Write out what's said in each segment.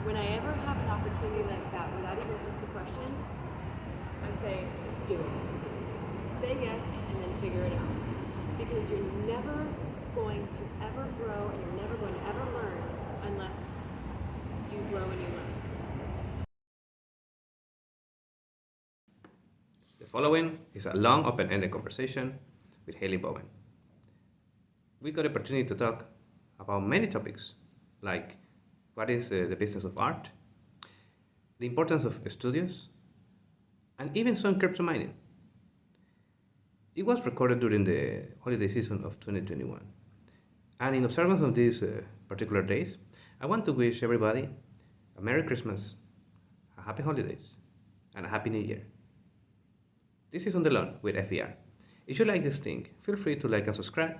when I ever have an opportunity like that where that even comes to question, I say, do it. Say yes and then figure it out. Because you're never going to ever grow and you're never going to ever learn unless you grow and you learn. The following is a long open-ended conversation with Haley Bowen. We got the opportunity to talk about many topics, like what is the business of art, the importance of studios, and even some crypto mining. It was recorded during the holiday season of 2021. And in observance of these particular days, I want to wish everybody a Merry Christmas, a Happy Holidays, and a Happy New Year. This is On the Lawn with FVR. If you like this thing, feel free to like and subscribe,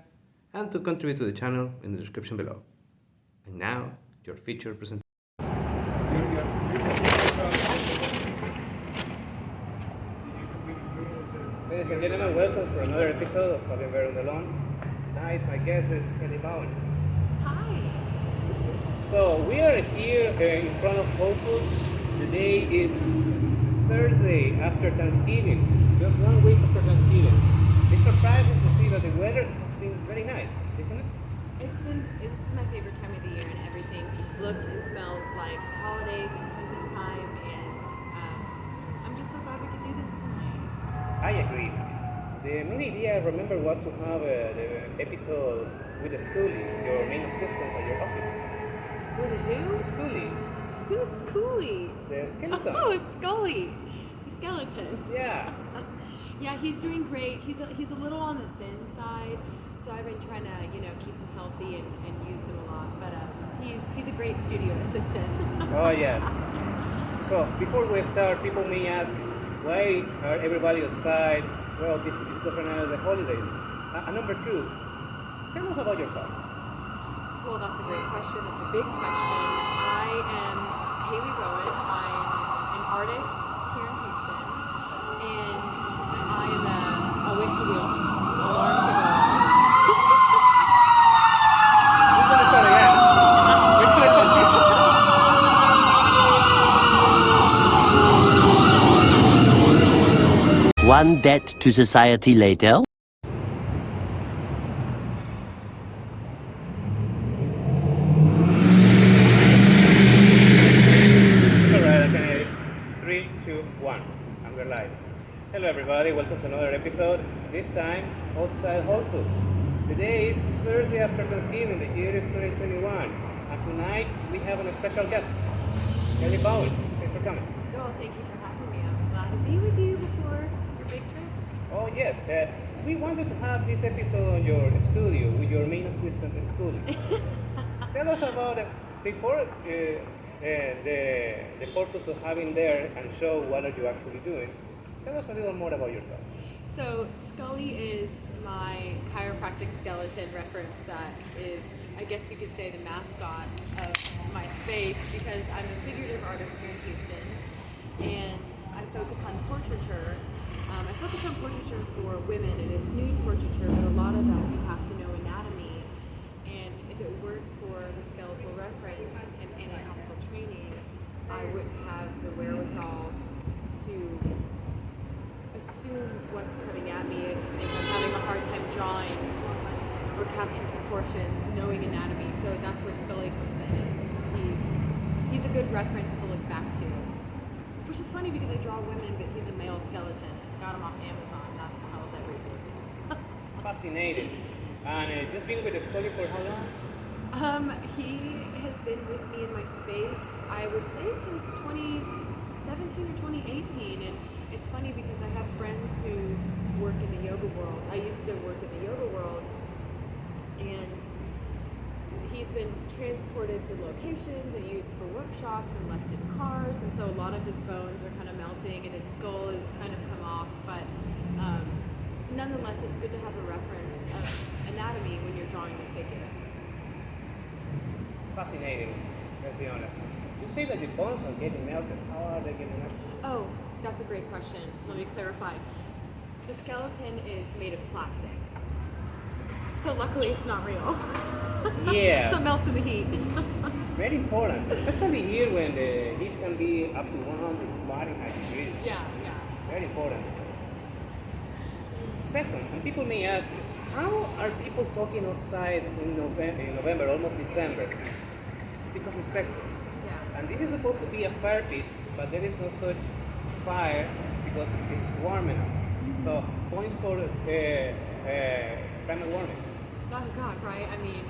and to contribute to the channel in the description below. And now, your featured presentation. Ladies and gentlemen, welcome for another episode of FVR On the Lawn. Tonight, my guest is Haley Bowen. Hi. So, we are here in front of Whole Foods. The day is Thursday after Thanksgiving, just 1 week after Thanksgiving. It's surprising to see that the weather has been very nice, isn't it? This is my favorite time of the year, and everything looks and smells like holidays and Christmas time, and I'm just so glad we could do this tonight. I agree. The main idea, I remember, was to have the episode with the Schoolie, your main assistant at your office. With who? Schoolie. Who's Schoolie? The skeleton. Oh, Scully, the skeleton. Yeah. Yeah, he's doing great. He's a little on the thin side, so I've been trying to keep him healthy and use him a lot. But he's a great studio assistant. Oh yes. So before we start, people may ask, why are everybody outside? Well, this is because right now the holidays. And number two, tell us about yourself. Well, that's a great question. It's a big question. I am Haley Bowen. I'm an artist here in Houston, and I am I'll wait for the alarm to go off. We're going to start again. We're going to start. One debt to society later. Hello everybody, welcome to another episode, this time outside Whole Foods. Today is Thursday after Thanksgiving, the year is 2021, and tonight we have a special guest, Haley Bowen. Thanks for coming. Oh, thank you for having me. I'm glad to be with you before your big trip. Oh yes, we wanted to have this episode on your studio with your main assistant, Schoolie. Tell us about it before the purpose of having there and show what are you actually doing. Tell us a little more about yourself. So Scully is my chiropractic skeleton reference that is, I guess you could say, the mascot of my space, because I'm a figurative artist here in Houston, and I focus on portraiture. I focus on portraiture for women, and it's nude portraiture, but a lot of that you have to know anatomy, and if it weren't for the skeletal reference and anatomical training, I wouldn't have the wherewithal to assume what's coming at me if I'm having a hard time drawing or capturing proportions, knowing anatomy. So that's where Scully comes in. He's a good reference to look back to. Which is funny because I draw women, but he's a male skeleton. Got him off Amazon. That tells everything. Fascinating. And just been with Scully for how long? He has been with me in my space, I would say, since 2017 or 2018. And it's funny because I have friends who work in the yoga world. I used to work in the yoga world, and he's been transported to locations and used for workshops and left in cars, and so a lot of his bones are kind of melting and his skull is kind of come off, but nonetheless it's good to have a reference of anatomy when you're drawing the figure. Fascinating, let's be honest. You say that the bones are getting melted. How are they getting melted? Oh, that's a great question. Let me clarify. The skeleton is made of plastic. So luckily it's not real. Yeah. So it melts in the heat. Very important, especially here when the heat can be up to 100 Fahrenheit degrees. Yeah, yeah. Very important. Second, and people may ask, how are people talking outside in November, almost December? Because it's Texas. Yeah. And this is supposed to be a fire pit, but there is no such fire because it's warm enough. So points for climate warming. Oh God, right? I mean,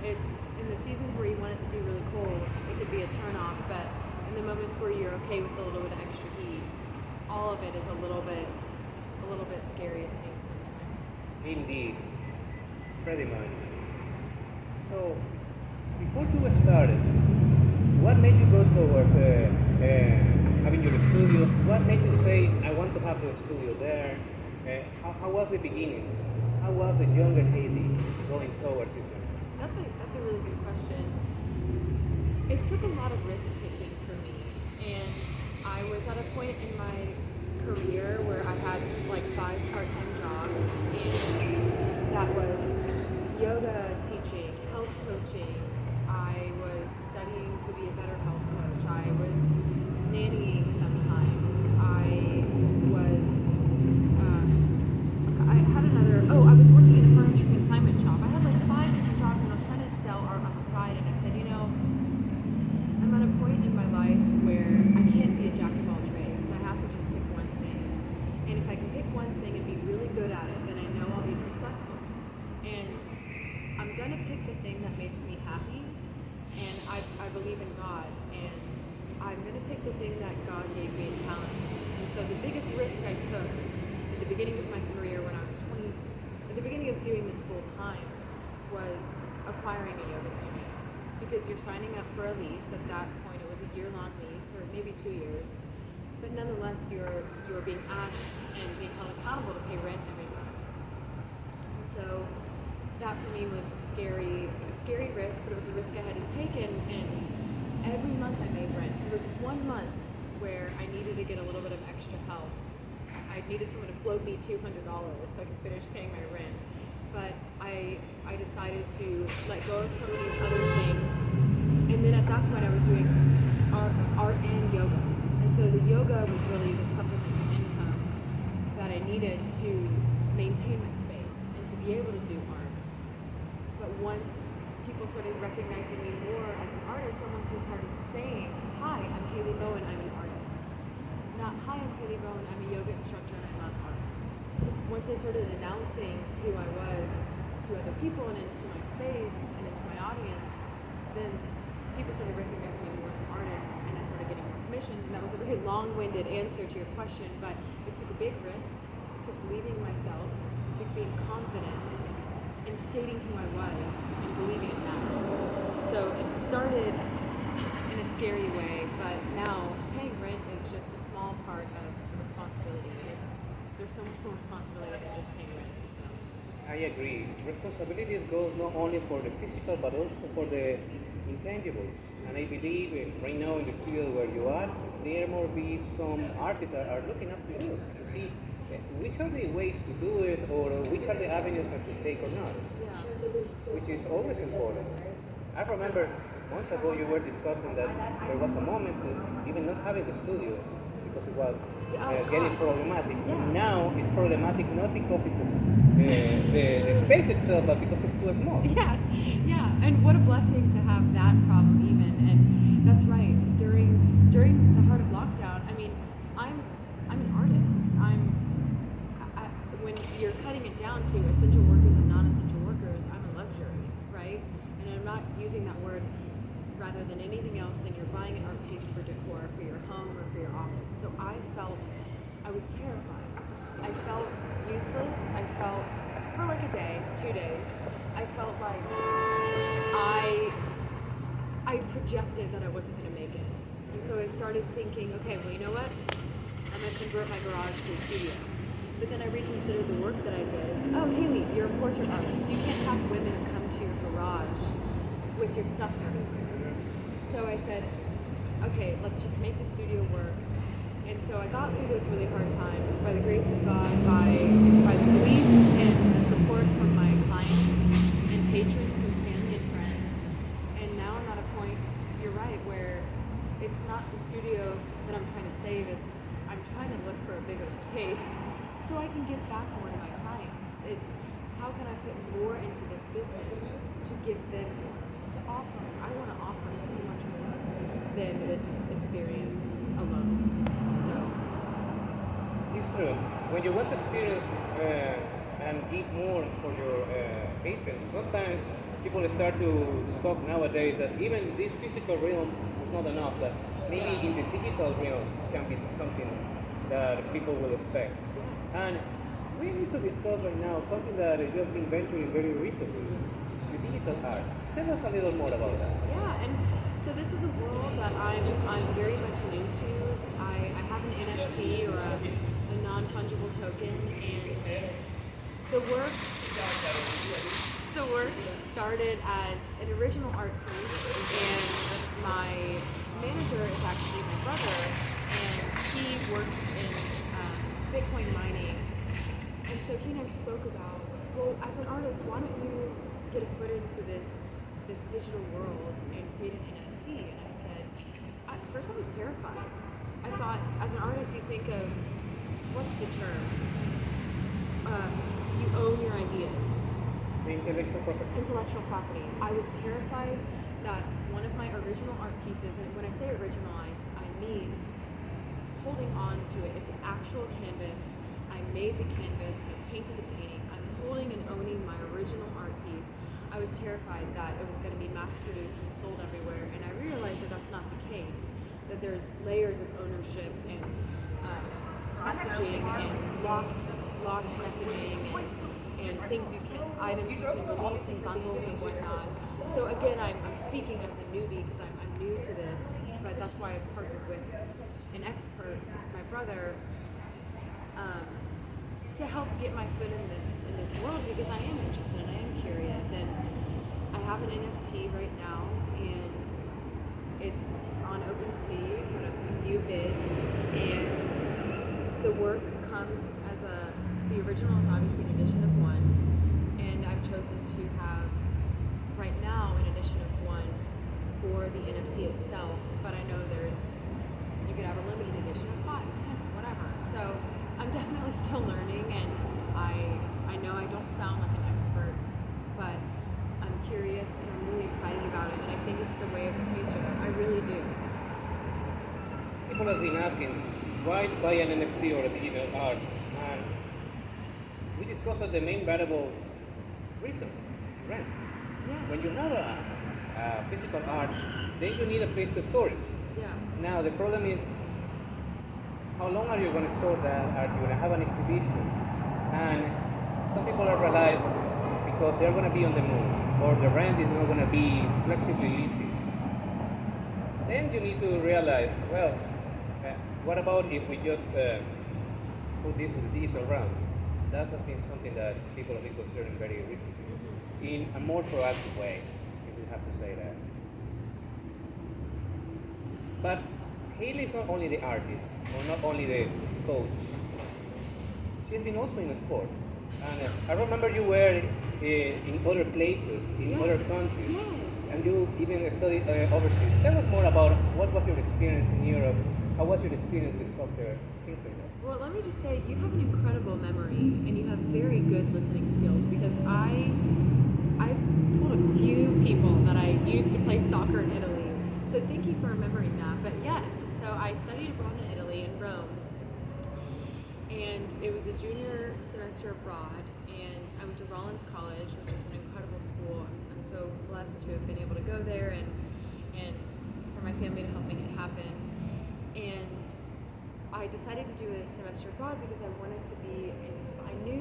it's in the seasons where you want it to be really cold, it could be a turnoff, but in the moments where you're okay with a little bit of extra heat, all of it is a little bit scary, it seems sometimes. Indeed, pretty much. So, before you started, what made you go towards having your studio? What made you say, I want to have the studio there? How was the beginnings? How was the younger Haley going towards this? That's a really good question. It took a lot of risk taking for me, and I was at a point in my career where I had like 5 part-time jobs, and that was yoga teaching, health coaching. I was studying to be a better health coach. I was nannying sometimes. I was working in a furniture consignment shop. I had like 5 different jobs, and I was trying to sell art on the side, and I said, I'm at a point in my life where I can't be a jack of all trades. I have to just pick one thing. And if I can pick one thing and be really good at it, then I know I'll be successful. And I'm going to pick the thing that makes me happy. And I believe in God. And I'm going to pick the thing that God gave me a talent. And so the biggest risk I took at the beginning of my career when I was 20, at the beginning of doing this full time, was acquiring a yoga studio. Because you're signing up for a lease. At that point, it was a year-long lease, or maybe 2 years. But nonetheless, you're being asked and being held accountable to pay rent every month. And so that for me was a scary risk, but it was a risk I had to take. And every month I made rent. There was 1 month where I needed to get a little bit of extra help. I needed someone to float me $200 so I could finish paying my rent. But I decided to let go of some of these other things. And then at that point I was doing art and yoga. And so the yoga was really the supplemental income that I needed to maintain my space and to be able to do art. But once people started recognizing me more as an artist, and once I started saying, hi, I'm Haley Bowen, I'm an artist. Not, hi, I'm Haley Bowen, I'm a yoga instructor and I love art. Once I started announcing who I was to other people and into my space and into my audience, then people started recognizing me more as an artist, and I started getting more commissions. And that was a very long-winded answer to your question, but it took a big risk. It took believing in myself. It took being confident and stating who I was and believing in that. So it started in a scary way, but now paying rent is just a small part of the responsibility. There's so much more responsibility than just paying rent. So I agree. Responsibility goes not only for the physical but also for the intangibles. And I believe right now in the studio where you are, there will be some artists that are looking up to you to see which are the ways to do it, or which are the avenues that to take or not, which is always important. I remember months ago you were discussing that there was a moment to even not having the studio because it was getting problematic. Yeah. Now it's problematic not because it's the space itself, but because it's too small. Yeah, and what a blessing to have that problem even. And that's right. During the heart of lockdown, I mean, I'm an artist. When you're cutting it down to essential workers and non-essential workers, I'm a luxury, right? And I'm not using that word rather than anything else, and you're buying an art piece for decor for your home or for your office. So I was terrified. I felt useless. I felt, for like a day, 2 days, I felt like I projected that I wasn't going to make it. And so I started thinking, okay, well, you know what? I'm going to convert my garage to a studio. But then I reconsidered the work that I did. Oh, Haley, you're a portrait artist. You can't have women come to your garage with your stuff everywhere. So I said, okay, let's just make the studio work. And so I got through those really hard times by the grace of God, by the belief and the support from my clients and patrons and family and friends. And now I'm at a point, it's not the studio that I'm trying to save. I'm trying to look for a bigger space so I can give back more to my clients. It's how can I put more into this business to give them more, to offer. I want to offer so much more than this experience alone. So It's true. When you want to experience and give more for your patrons, sometimes people start to talk nowadays that even this physical realm is not enough, that maybe in the digital realm can be something that people will expect. And we need to discuss right now something that you have been venturing very recently, the digital art. Tell us a little more about that. yeah, and so this is a world that I'm very much new to. I have an NFT or a non-fungible token, and the work started as an original art piece, and my manager is actually my brother, and he works in Bitcoin mining. And so he and I spoke about, well, as an artist, why don't you get a foot into this digital world and create an NFT? And I said, at first I was terrified. I thought, as an artist, you think of, what's the term? You own your ideas. Intellectual property. Intellectual property. I was terrified that one of my original art pieces, and when I say original, I mean holding on to it. It's an actual canvas. I made the canvas, I painted the painting, I'm holding and owning my original art piece. I was terrified that it was going to be mass produced and sold everywhere, and I realized that that's not the case, that there's layers of ownership and messaging and locked messaging and things items you can release in bundles and whatnot. So again, I'm speaking as a newbie because I'm new to this, but that's why I've partnered with an expert, my brother, to help get my foot in this world, because I am interested and I am curious, and I have an NFT right now, and it's on OpenSea, put up a few bids, and the work comes as the original is obviously an edition of one, and I've chosen to have right now an edition of one for the NFT itself, but I know you could have a limited edition of 5, 10, whatever. So I'm definitely still learning, and I know I don't sound like an expert, but I'm curious and I'm really excited about it, and I think it's the way of the future. I really do. People have been asking why to buy an NFT or a digital art, and we discussed that the main variable reason, rent. Yeah. When you have a physical art, then you need a place to store it. Yeah. Now the problem is, how long are you going to store that art? You're going to have an exhibition, and some people have realized because they're going to be on the move, or the rent is not going to be flexibly leasing. Then you need to realize, well, what about if we just put this in the digital realm? That has been something that people have been considering very recently, in a more proactive way, if we have to say that. But Haley is not only the artist, or not only the coach. She's been also in sports. And I remember you were in other places, in other countries, Yes. and you even studied overseas. Tell us more about what was your experience in Europe, how was your experience with soccer, things like that. Well, let me just say, you have an incredible memory, and you have very good listening skills, because I've told a few people that I used to play soccer in Italy. So thank you for remembering that. But yes, so I studied abroad in Italy, in Rome, and it was a junior semester abroad, and I went to Rollins College, which is an incredible school. I'm so blessed to have been able to go there, and for my family to help make it happen. And I decided to do a semester abroad because I wanted to be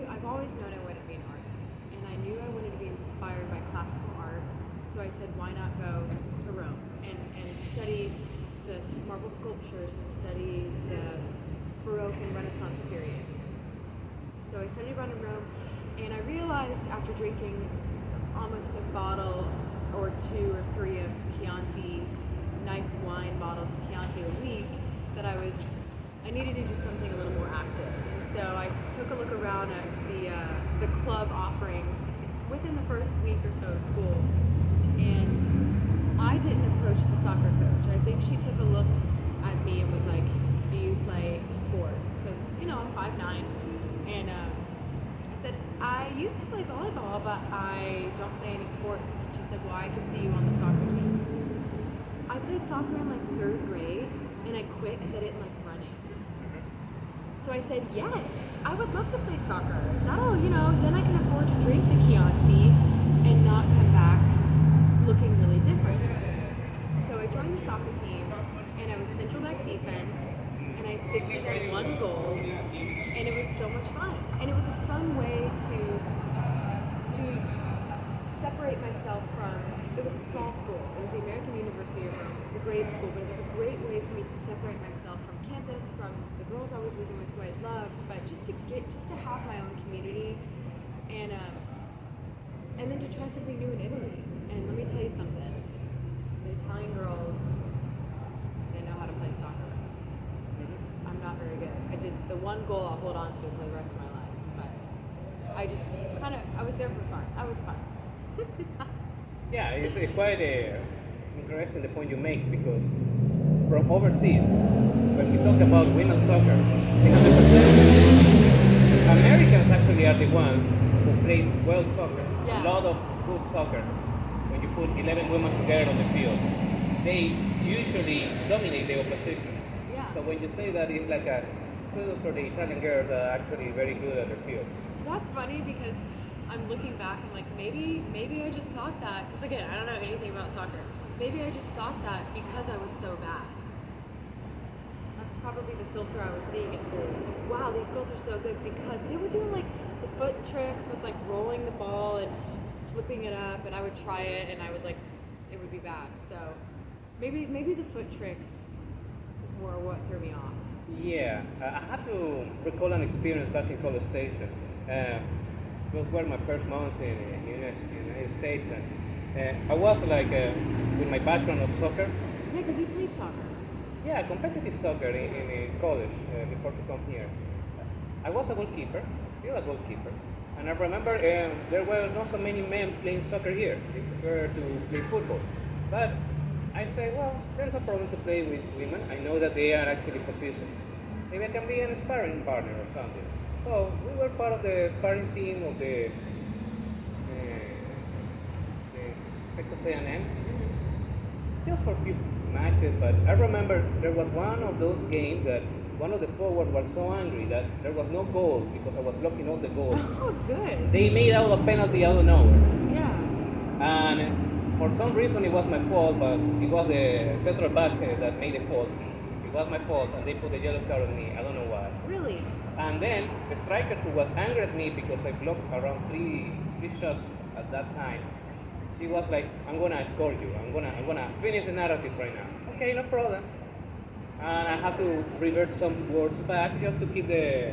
I've always known I wanted to be an artist, and I knew I wanted to be inspired by classical art, so I said, why not go to Rome and study the marble sculptures and study the Baroque and Renaissance period. So I studied abroad in Rome, and I realized after drinking almost a bottle or 2 or 3 of Chianti, nice wine bottles of Chianti a week, that I needed to do something a little more active. And so I took a look around at the club offerings within the first week or so of school, and I didn't approach the soccer coach. I think she took a look me and was like, do you play sports? Because, you know, I'm 5'9", and I said, I used to play volleyball, but I don't play any sports. And she said, well, I could see you on the soccer team. I played soccer in like 3rd grade, and I quit because I didn't like running. So I said, yes, I would love to play soccer. That'll, you know, then I can afford to drink the Chianti and not come back looking really different. So I joined the soccer team, and I was central back defense, and I assisted on 1 goal, and it was so much fun. And it was a fun way to separate myself from, it was a small school. It was the American University of Rome. It was a grade school, but it was a great way for me to separate myself from campus, from the girls I was living with who I loved, but just to have my own community, and then to try something new in Italy. And let me tell you something. The Italian girls, they know how to play soccer. I'm not very good. I did the 1 goal I'll hold on to for the rest of my life, but I just I was there for fun. I was fun. Yeah, it's quite interesting the point you make, because from overseas, when we talk about women's soccer, they have the perception Americans actually are the ones who play well soccer, Yeah. a lot of good soccer. When you put 11 women together on the field, they usually dominate the opposition. Yeah. So when you say that, it's like a kudos for the Italian girls that are actually very good at their field. That's funny because I'm looking back and like maybe I just thought that, because again, I don't know anything about soccer. Maybe I just thought that because I was so bad. That's probably the filter I was seeing it through. It was like, wow, these girls are so good because they were doing like the foot tricks with like rolling the ball and flipping it up, and I would try it and I would like, it would be bad. So maybe the foot tricks were what threw me off. Yeah, I have to recall an experience back in College Station. Those were my first months in the United States, and I was like, with my background of soccer, Yeah, because you played soccer. yeah, competitive soccer in college before to come here. I was a goalkeeper, still a goalkeeper, and I remember there were not so many men playing soccer here. They prefer to play football. But I say, well, there's no problem to play with women. I know that they are actually proficient. Maybe I can be an sparring partner or something. So we were part of the sparring team of the Texas A&M, just for a few matches. But I remember there was one of those games that one of the forwards was so angry that there was no goal because I was blocking all the goals. Oh, good. They made out a penalty out of nowhere. Yeah. And for some reason it was my fault, but it was the central back that made the fault. It was my fault, and they put a yellow card on me. I don't know why. Really? And then the striker, who was angry at me because I blocked around three shots at that time, she was like, "I'm gonna score you. I'm gonna finish the narrative right now." Okay, no problem. And I had to revert some words back just to keep the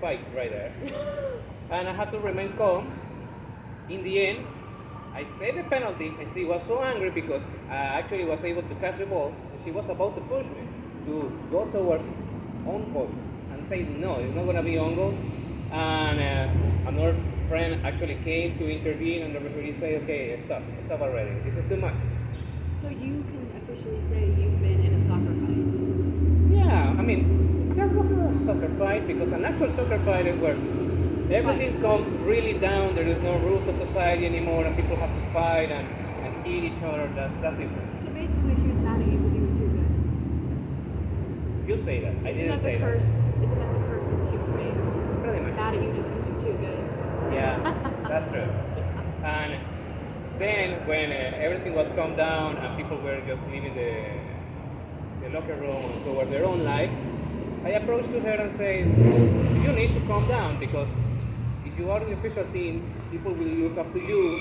fight right there. And I had to remain calm. In the end, I saved the penalty, and she was so angry because I actually was able to catch the ball. And she was about to push me to go towards own goal and say, no, it's not going to be on goal. And another friend actually came to intervene, and the referee said, okay, stop already. This is too much. So you can officially say you've been in a soccer fight? Yeah, I mean, that wasn't a soccer fight, because an actual soccer fight is where everything comes really down. There is no rules of society anymore, and people have to fight and hit each other. That's different. So basically she was mad at you because you were too good. You say that. I didn't say that. Isn't that the curse of the human race? Pretty much. Mad at you just because you're too good. Yeah, that's true. And then when everything was calmed down and people were just leaving the locker room towards their own lives, I approached to her and said, you need to calm down, because if you are in the official team, people will look up to you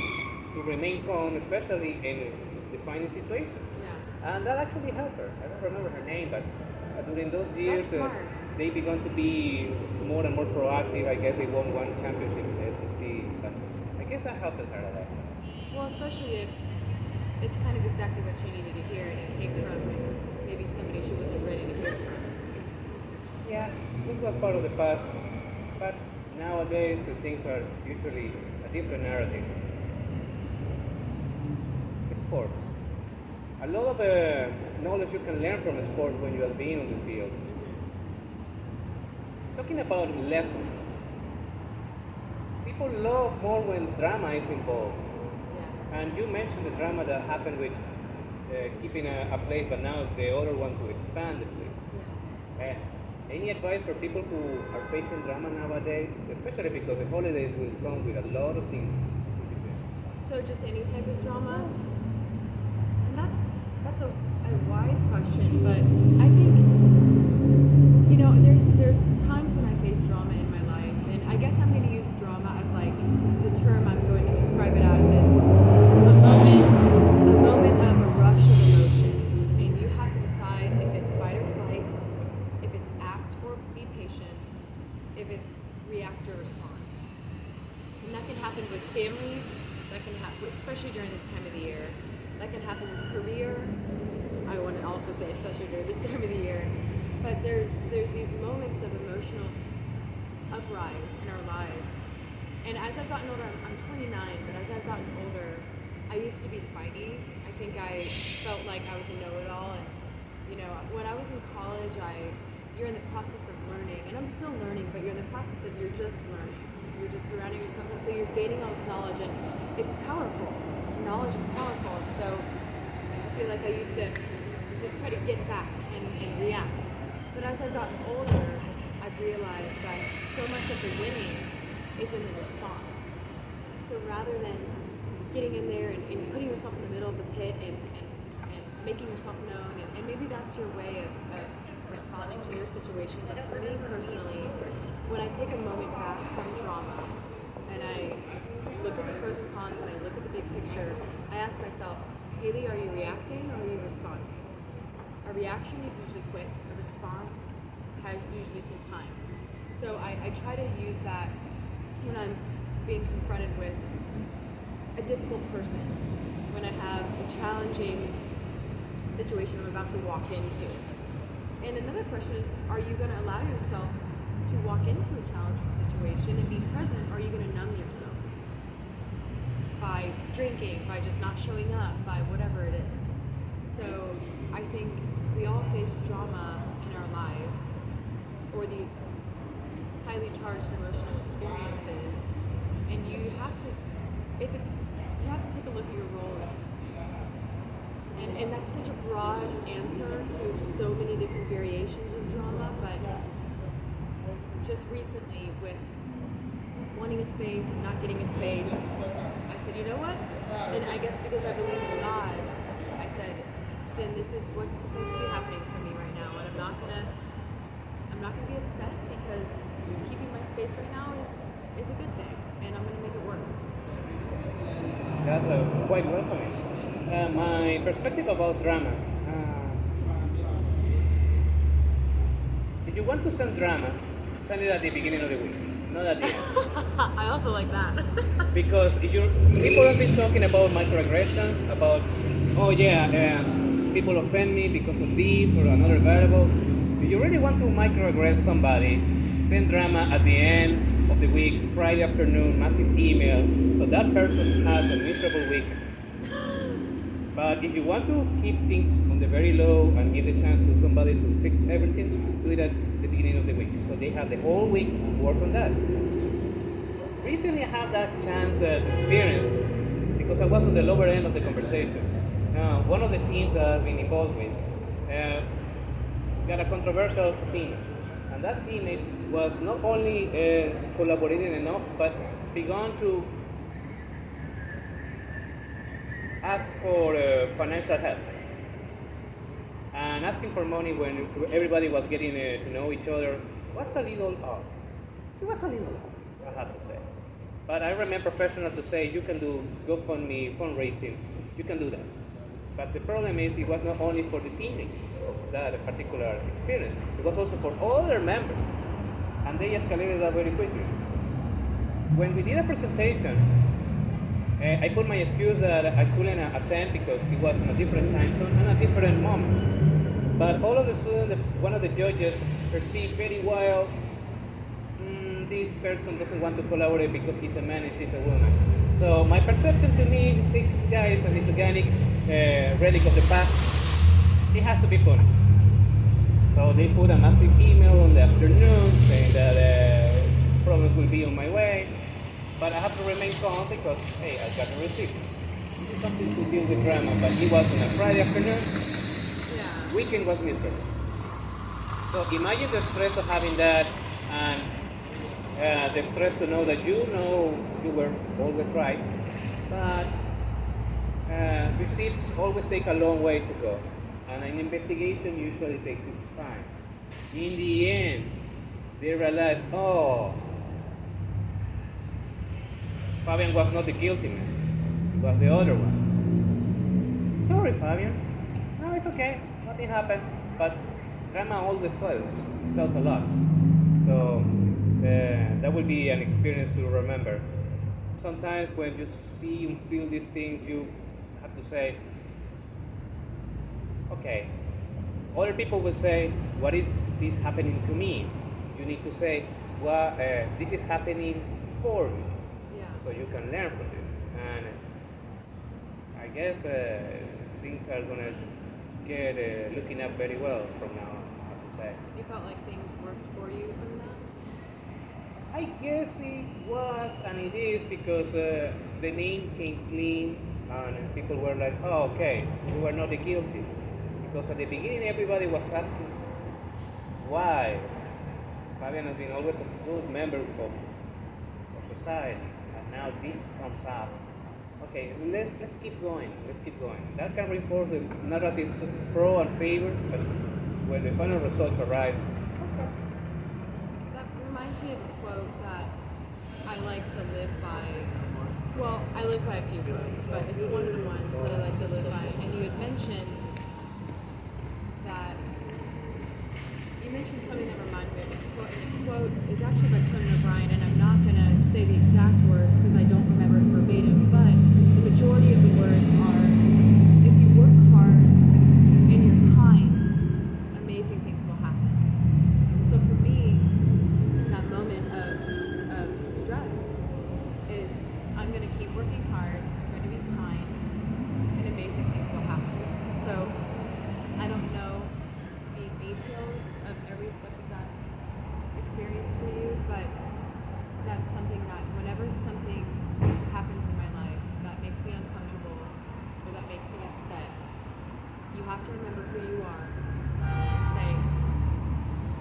to remain calm, especially in defining situations. Yeah. And that actually helped her. I don't remember her name, but during those years, That's smart. they began to be more and more proactive. I guess they won one championship in the SEC, but I guess that helped her a lot. Well, especially if it's kind of exactly what she needed to hear, and it came from maybe somebody she wasn't ready to hear from. Yeah, this was part of the past, but nowadays things are usually a different narrative. Sports. a lot of knowledge you can learn from sports when you are being on the field. Talking about lessons, people love more when drama is involved. Yeah. And you mentioned the drama that happened with keeping a place, but now the other one to expand the place. Yeah. Any advice for people who are facing drama nowadays, especially because the holidays will come with a lot of things? So just any type of drama, and that's a wide question, but I think there's times when I face drama in my life, and I guess I'm going to use drama as like the term I'm going to describe it as is a moment of a rush of emotion, and you have to decide if it's fight or flight, if it's act or be patient, if it's react or respond, and that can happen with family. That can happen, especially during this time of the year. That can happen with career. I want to also say, especially during this time of the year. But there's these moments of emotional uprise in our lives. And as I've gotten older, I'm 29, but as I've gotten older, I used to be fighty. I think I felt like I was a know-it-all. And when I was in college, you're in the process of learning, and I'm still learning, but you're in the process of you're just learning. You're just surrounding yourself, and so you're gaining all this knowledge, and it's powerful. Knowledge is powerful, and so I feel like I used to just try to get back and react. But as I've gotten older, I've realized that so much of the winning is in the response. So rather than getting in there and putting yourself in the middle of the pit and making yourself known, and maybe that's your way of responding to your situation, but for me personally, when I take a moment back from drama and I look at the pros and cons and I look at the big picture, I ask myself, Haley, are you reacting or are you responding? A reaction is usually quick, a response has usually some time. So I try to use that when I'm being confronted with a difficult person, when I have a challenging situation I'm about to walk into. And another question is, are you going to allow yourself to walk into a challenging situation and be present, or are you going to numb yourself by drinking, by just not showing up, by whatever it is? So I think we all face drama in our lives, or these highly charged emotional experiences, and you have to take a look at your role. And that's such a broad answer to so many different variations of drama, but just recently with wanting a space and not getting a space, I said, you know what? And I guess because I believe in God, I said, then this is what's supposed to be happening for me right now, and I'm not gonna be upset because keeping my space right now is a good thing, and I'm gonna make it work. That's quite welcoming. My perspective about drama. If you want to send drama, send it at the beginning of the week, not at the end. I also like that. Because if people have been talking about microaggressions, about people offend me because of this or another variable. If you really want to microaggress somebody, send drama at the end of the week, Friday afternoon, massive email, so that person has a miserable week. But if you want to keep things on the very low and give the chance to somebody to fix everything, do it at the beginning of the week. So they have the whole week to work on that. Recently I have that chance to experience, because I was on the lower end of the conversation. One of the teams that I've been involved with got a controversial team. And that teammate was not only collaborating enough, but began to ask for financial help. And asking for money when everybody was getting to know each other was a little off. It was a little off, I have to say. But I remain professional to say you can do GoFundMe, fundraising, you can do that. But the problem is it was not only for the teammates of that particular experience, it was also for other members. And they escalated that very quickly. When we did a presentation, I put my excuse that I couldn't attend because it was in a different time zone and a different moment. But all of a sudden, one of the judges perceived very well, this person doesn't want to collaborate because he's a man and she's a woman. So my perception to me, this guy is an organic relic of the past. It has to be punished. So they put a massive email on the afternoon saying that problems will be on my way. But I have to remain calm because, hey, I got the receipts. This is something to deal with drama, but it was on a Friday afternoon. Yeah. Weekend was miserable. So imagine the stress of having that and the stress to know that you were always right, but receipts always take a long way to go, and an investigation usually takes its time. In the end, they realize, oh, Fabian was not the guilty man, it was the other one. Sorry, Fabian. No, it's okay, nothing happened, but drama always sells a lot. So that will be an experience to remember. Sometimes when you see and feel these things, you have to say, okay, other people will say, what is this happening to me? You need to say, well, this is happening for me. Yeah. So you can learn from this. And I guess things are going to get looking up very well from now on, I have to say. You felt like things worked for you from that? I guess it was and it is because the name came clean and people were like, oh, okay, you were not the guilty. Because at the beginning everybody was asking why. Fabian has been always a good member of society and now this comes up. Okay, let's keep going. That can reinforce the narrative pro and favor, but when the final results arrive, That reminds me of a quote that I like to live by. Well, I live by a few quotes, but it's one of the ones that I like to live by. And you had mentioned that you mentioned something that reminded me of this quote. This quote is actually by Conan O'Brien, and I'm not going to say the exact words because I don't remember it verbatim, but the majority of the words are, if you work hard and you're kind, amazing things will happen. So for me, that moment of stress is I'm going to keep working hard, I'm going to be kind, and amazing things will happen. So I don't know the details of every step of that experience for you, but that's something that whenever something happens in my life that makes me uncomfortable or that makes me upset, you have to remember who you are and say,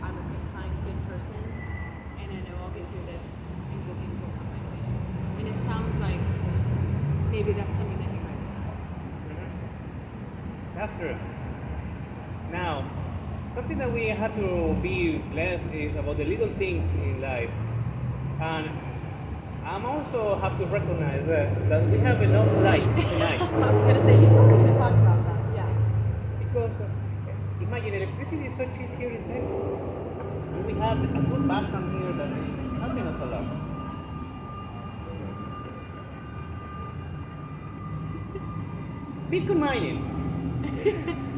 I'm a good, kind, good person, and I know I'll get through this, and good things will come my way. And it sounds like maybe that's something that you recognize. that's true. Now, something that we have to be blessed is about the little things in life. And I'm also have to recognize that we have enough light tonight. I was going to say, he's probably going to talk about that, yeah. Because imagine electricity is so cheap here in Texas. And we have a good background here that is helping us a lot. Bitcoin mining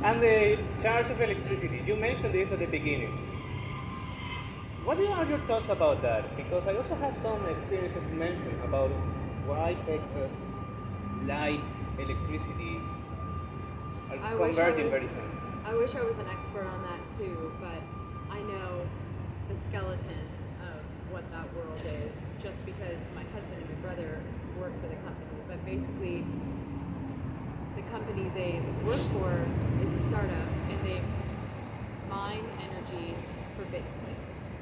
and the charge of electricity. You mentioned this at the beginning. What are your thoughts about that? Because I also have some experiences to mention about why Texas light electricity are converging very soon. I wish I was an expert on that too, but I know the skeleton of what that world is just because my husband and my brother work for the company. But basically, the company they work for is a startup and they mine energy for Bitcoin.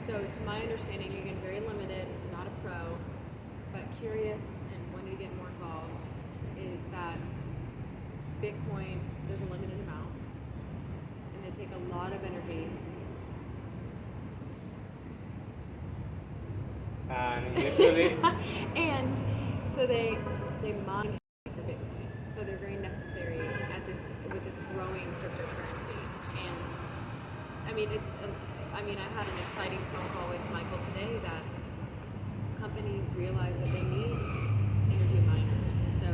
So to my understanding, again, very limited, not a pro, but curious and wanting to get more involved, is that Bitcoin, there's a limited amount, and they take a lot of energy. And usually, And so they mine for Bitcoin. So they're very necessary at this with this growing cryptocurrency. And I mean, I had an exciting phone call with Michael today that companies realize that they need energy miners. And so,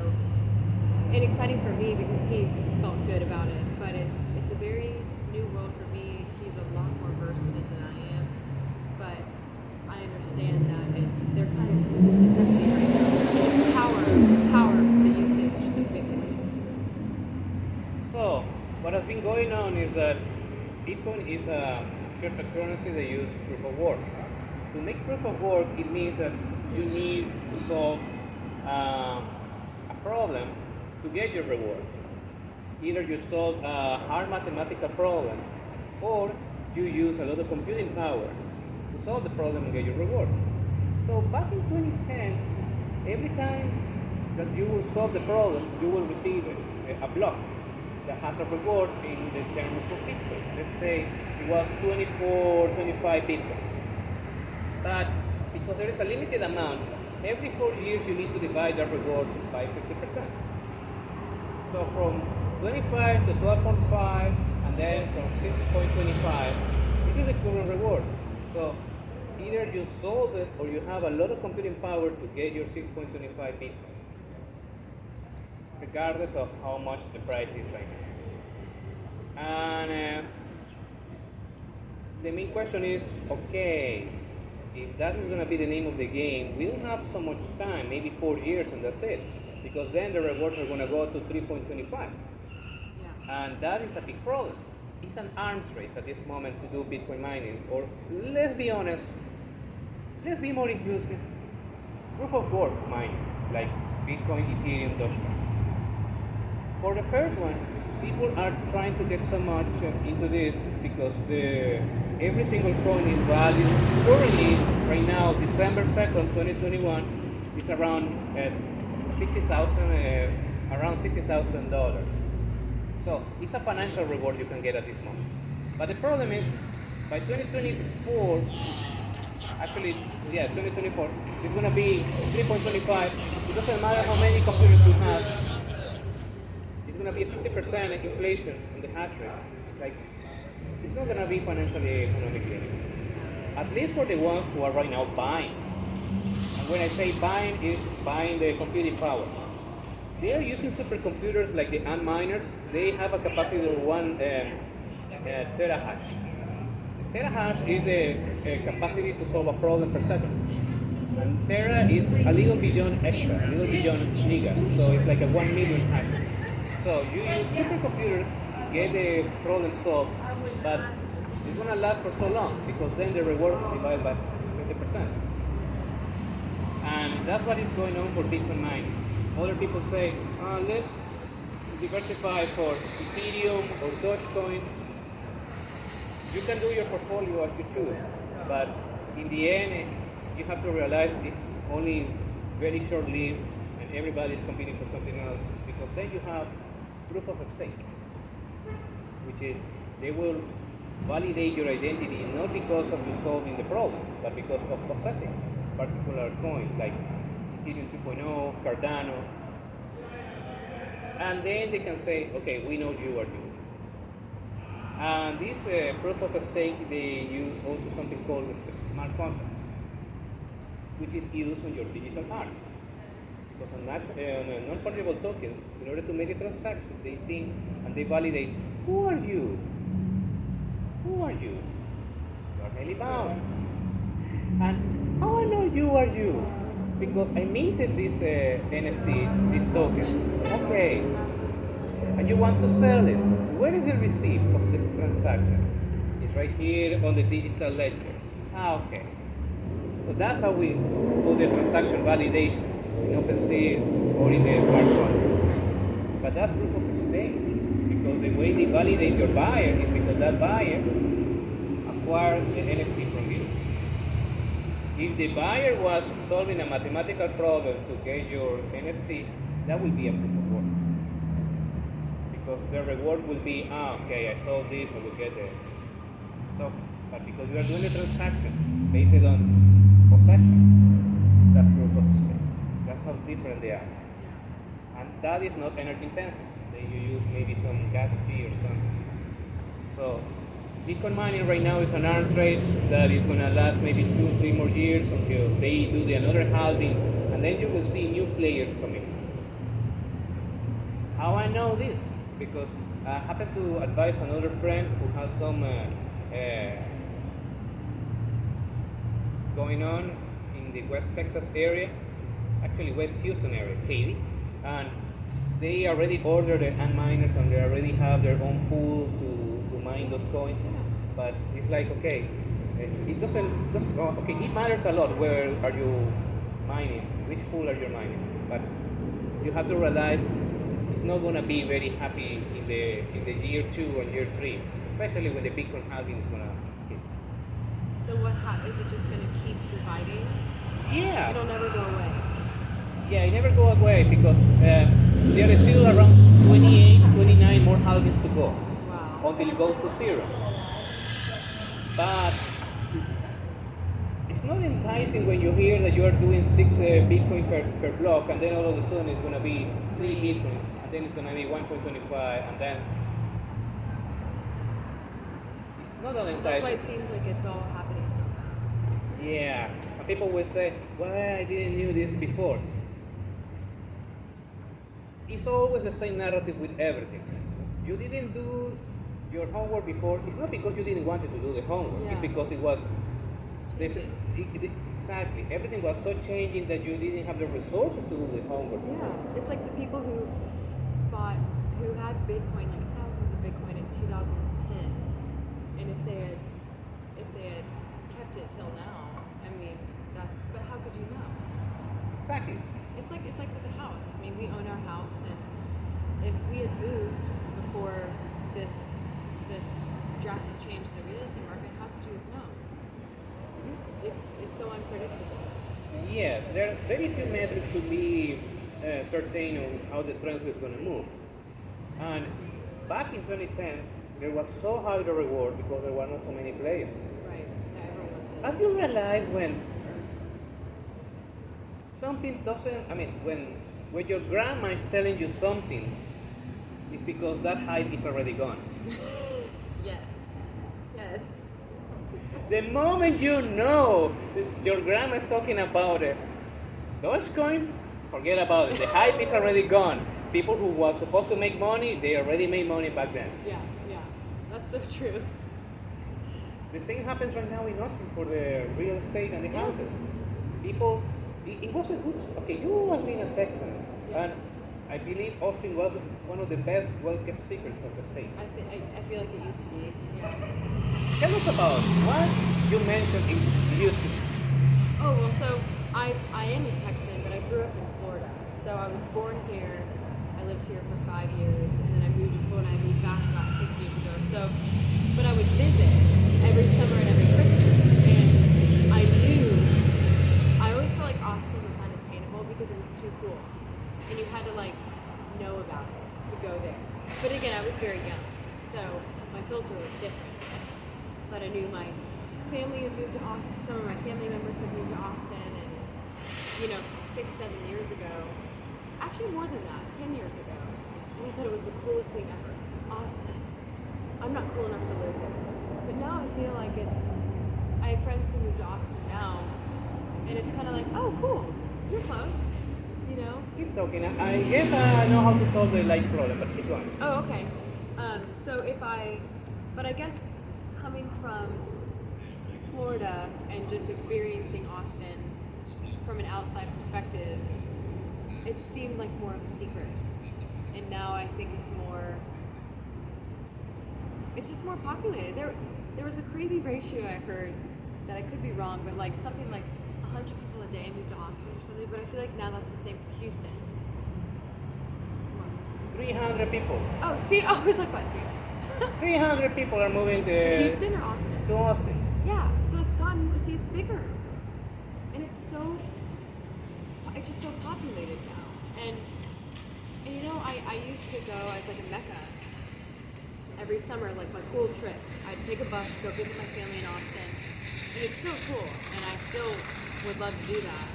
and exciting for me because he felt good about it. But it's a very new world for me. He's a lot more versed in it than I am. But I understand that it's a necessity right now. So this power Bitcoin is a cryptocurrency that uses proof of work. To make proof of work, it means that you need to solve a problem to get your reward. Either you solve a hard mathematical problem, or you use a lot of computing power to solve the problem and get your reward. So back in 2010, every time that you will solve the problem, you will receive a block that has a reward in the terms of Bitcoin. Let's say it was 24, 25 Bitcoin. But because there is a limited amount, every 4 years you need to divide that reward by 50%. So from 25 to 12.5, and then from 6.25, this is the current reward. So either you solve it or you have a lot of computing power to get your 6.25 Bitcoin, regardless of how much the price is right now. And the main question is, okay, if that is going to be the name of the game, we don't have so much time, maybe 4 years and that's it. Because then the rewards are going to go to 3.25. Yeah. And that is a big problem. It's an arms race at this moment to do Bitcoin mining. Or let's be honest, let's be more inclusive. Proof of work mining, like Bitcoin, Ethereum, Dogecoin. For the first one, people are trying to get so much into this because every single coin is valued currently, right now, December 2nd, 2021, is around $60,000. So it's a financial reward you can get at this moment. But the problem is, by 2024, actually, 2024, it's going to be 3.25. It doesn't matter how many computers you have. It's going to be a 50% inflation in the hash rate. Like, it's not going to be financially economically anymore. At least for the ones who are right now buying. And when I say buying, is buying the computing power. They are using supercomputers like the ant miners. They have a capacity of 1 terahash. Terahash is a capacity to solve a problem per second. And tera is a little beyond exa, a little beyond giga. So it's like a 1 million hashes. So you use supercomputers to get the problem solved, but it's going to last for so long because then the reward will divide by 50%. And that's what is going on for Bitcoin mining. Other people say, let's diversify for Ethereum or Dogecoin. You can do your portfolio as you choose, but in the end, you have to realize it's only very short-lived and everybody is competing for something else, because then you have proof of stake, which is they will validate your identity not because of you solving the problem, but because of possessing particular coins like Ethereum 2.0, Cardano, and then they can say, okay, we know you are you. And this proof of stake, they use also something called smart contracts, which is used on your digital art. Because on non-fungible tokens, in order to make a transaction, they think and they validate, who are you? Who are you? You are highly bound. And how I know you are you? Because I minted this NFT, this token. Okay. And you want to sell it. Where is the receipt of this transaction? It's right here on the digital ledger. Okay. So that's how we do the transaction validation in OpenSea or in the smart contracts. But that's proof of stake, because the way they validate your buyer is because that buyer acquired the NFT from you. If the buyer was solving a mathematical problem to get your NFT, that will be a proof of work. Because the reward will be, okay, I sold this, I will get the token. But because you are doing a transaction based on possession, that's proof of stake. That's how different they are. And that is not energy intensive. Then you use maybe some gas fee or something. So Bitcoin mining right now is an arms race that is going to last maybe 2-3 more years until they do another halving, and then you will see new players coming. How I know this? Because I happen to advise another friend who has some going on in the West Texas area, actually West Houston area, Katy, and they already ordered the ant miners and they already have their own pool to mine those coins. But it's like, okay, it doesn't, okay, it matters a lot where are you mining, which pool are you mining. But you have to realize it's not going to be very happy in the year 2 or year 3, especially when the Bitcoin halving is going to hit. So is it just going to keep dividing? Yeah. It'll never go away. Yeah, it never go away because there is still around 28, 29 more halvings to go until it goes to 0. But it's not enticing when you hear that you are doing 6 Bitcoin per block, and then all of a sudden it's going to be 3 Bitcoins, and then it's going to be 1.25, and then it's not that enticing. That's why it seems like it's all happening so fast. Yeah, and people will say, "Well, I didn't knew this before." It's always the same narrative with everything. You didn't do your homework before. It's not because you didn't want to do the homework. Yeah. It's because it was exactly everything was so changing that you didn't have the resources to do the homework. Yeah, it's like the people who had Bitcoin, like thousands of Bitcoin in 2010, and if they had kept it till now, I mean, but how could you know? Exactly. It's like with a house. I mean, we own our house, and if we had moved before this drastic change in the real estate market, how could you have known? It's so unpredictable. Yes, there are very few metrics to be certain on how the trend is going to move. And back in 2010, there was so high the reward because there were not so many players. Right. Everyone's in. Have you realized when something doesn't, I mean, when your grandma is telling you something, it's because that hype is already gone. Yes. Yes. The moment you know your grandma is talking about it, Dogecoin, forget about it. The hype is already gone. People who were supposed to make money, they already made money back then. Yeah. That's so true. The same happens right now in Austin for the real estate and the houses. People, it was a good, okay, you was being a Texan, and I believe Austin was one of the best well-kept secrets of the state. I feel like it used to be. Yeah. Tell us about what you mentioned it used to be. Oh, well, so I am a Texan, but I grew up in Florida. So I was born here. I lived here for 5 years, and then I moved to Florida. I moved back about 6 years ago. So, but I would visit every summer and every Christmas, and I always felt like Austin was unattainable because it was too cool, and you had to know about it to go there. But again, I was very young, so my filter was different. But I knew my family had moved to Austin. Some of my family members had moved to Austin, and 6, 7 years ago, actually more than that, 10 years ago, and I thought it was the coolest thing ever. Austin. I'm not cool enough to live there, but now I feel like I have friends who moved to Austin now, and it's kind of like, oh, cool, you're close, Keep talking. I guess I know how to solve the light problem, but keep going. Oh, okay. But I guess coming from Florida and just experiencing Austin from an outside perspective, it seemed like more of a secret. And now I think it's just more populated. There was a crazy ratio I heard that I could be wrong, but something like 100 people a day moved to Austin or something, but I feel like now that's the same for Houston. 300 people. Oh, see? Oh, it was like what? 300 people are moving To Houston or Austin? to Austin. Yeah, so it's bigger. And it's just so populated now. And I used to go as a Mecca every summer, my cool trip. I'd take a bus to go visit my family in Austin. And it's still cool, and I still would love to do that.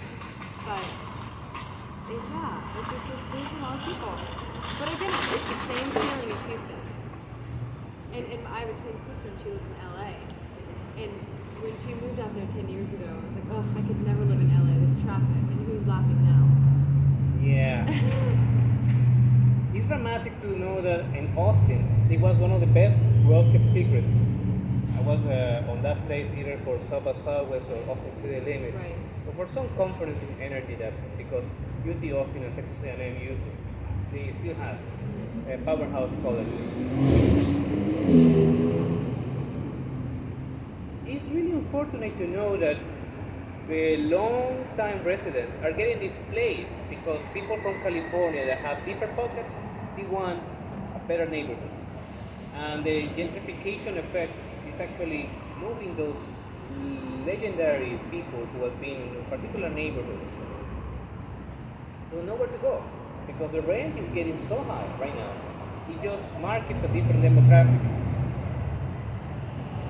But, it's a lot of people. But again, it's the same feeling as Houston. And I have a twin sister, and she lives in LA. And when she moved out there 10 years ago, I was like, oh, I could never live in LA, this traffic. And who's laughing now? Yeah. It's dramatic to know that in Austin, it was one of the best well-kept secrets. I was on that place either for Southwest or Austin City Limits, Right. or for some conference in energy that, because UT Austin and Texas A&M used it, they still have powerhouse colleges. it's really unfortunate to know that the long-time residents are getting displaced because people from California that have deeper pockets, they want a better neighborhood. And the gentrification effect is actually moving those legendary people who have been in particular neighborhoods to nowhere to go because the rent is getting so high right now. It just markets a different demographic.